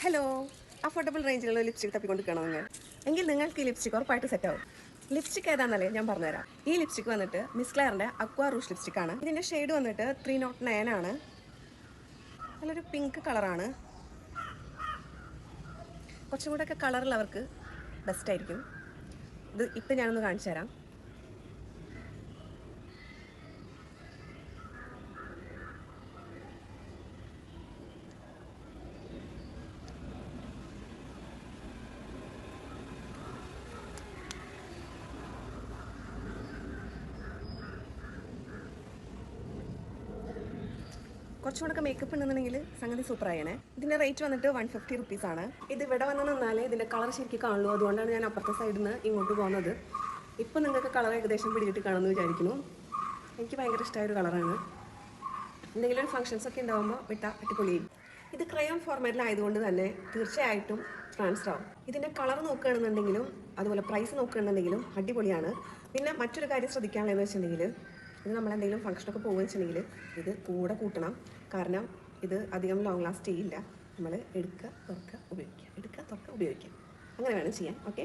Hello, affordable റേഞ്ചിലുള്ള lipstick തപ്പിക്കൊണ്ടിരിക്കണോ നിങ്ങൾ? എങ്കിൽ നിങ്ങൾക്ക് ഈ ലിപ്സ്റ്റിക് ഉറപ്പായിട്ട് സെറ്റ് ആവും. ലിപ്സ്റ്റിക് ഏതാണെന്നല്ലേ ഞാൻ പറഞ്ഞുതരാം. ഈ ലിപ്സ്റ്റിക് വന്നിട്ട് മിസ് ക്ലെയറിന്റെ അക്വാ റൂഷ് ലിപ്സ്റ്റിക് ആണ്. ഇതിന്റെ ഷെയ്ഡ് വന്നിട്ട് 309 ആണ്. നല്ലൊരു പിങ്ക് കളറാണ്. കുറച്ചും കൂടെ ഒക്കെ കളറുള്ളവർക്ക് ബെസ്റ്റ് ആയിരിക്കും. ഇത് ഇപ്പം ഞാനൊന്ന് കാണിച്ചു തരാം. കുറച്ചുകൂടെ മേക്കപ്പ് ഉണ്ടെന്നുണ്ടെങ്കിൽ സംഗതി സൂപ്പർ ആയനെ. ഇതിന്റെ റേറ്റ് വന്നിട്ട് 150 റുപ്പീസ് ആണ്. ഇത് ഇവിടെ വന്ന് നിന്നാലേ ഇതിന്റെ കളർ ശരിക്കും കാണുള്ളൂ. അതുകൊണ്ടാണ് ഞാൻ അപ്പുറത്തെ സൈഡിൽ നിന്ന് ഇങ്ങോട്ട് പോകുന്നത്. ഇപ്പം നിങ്ങൾക്ക് കളർ ഏകദേശം പിടികിട്ടി കാണുമെന്ന് വിചാരിക്കുന്നു. എനിക്ക് ഭയങ്കര ഇഷ്ടമായ ഒരു കളറാണ്. എന്തെങ്കിലും ഒരു ഫംഗ്ഷൻസ് ഒക്കെ ഉണ്ടാകുമ്പോൾ വിട്ടാൽ അടിപൊളിയായി. ഇത് ക്രയോൺ ഫോർമാറ്റിലായതുകൊണ്ട് തന്നെ തീർച്ചയായിട്ടും ട്രാൻസ്ഫർ ആവും. ഇതിൻ്റെ കളർ നോക്കുകയാണെന്നുണ്ടെങ്കിലും അതുപോലെ പ്രൈസ് നോക്കുകയാണെന്നുണ്ടെങ്കിലും അടിപൊളിയാണ്. പിന്നെ മറ്റൊരു കാര്യം ശ്രദ്ധിക്കാനുള്ളതെന്ന് വെച്ചിട്ടുണ്ടെങ്കിൽ ഇത് നമ്മളെന്തെങ്കിലും ഫംഗ്ഷനൊക്കെ പോകുക വെച്ചിട്ടുണ്ടെങ്കിൽ ഇത് കൂടെ കൂട്ടണം. കാരണം ഇത് അധികം ലോങ് ലാസ്റ്റ് ചെയ്യില്ല. നമ്മൾ എടുക്കുക തുറക്കുക ഉപയോഗിക്കുക, എടുക്കുക തുറക്കുക ഉപയോഗിക്കുക, അങ്ങനെ വേണം ചെയ്യാൻ. ഓക്കെ.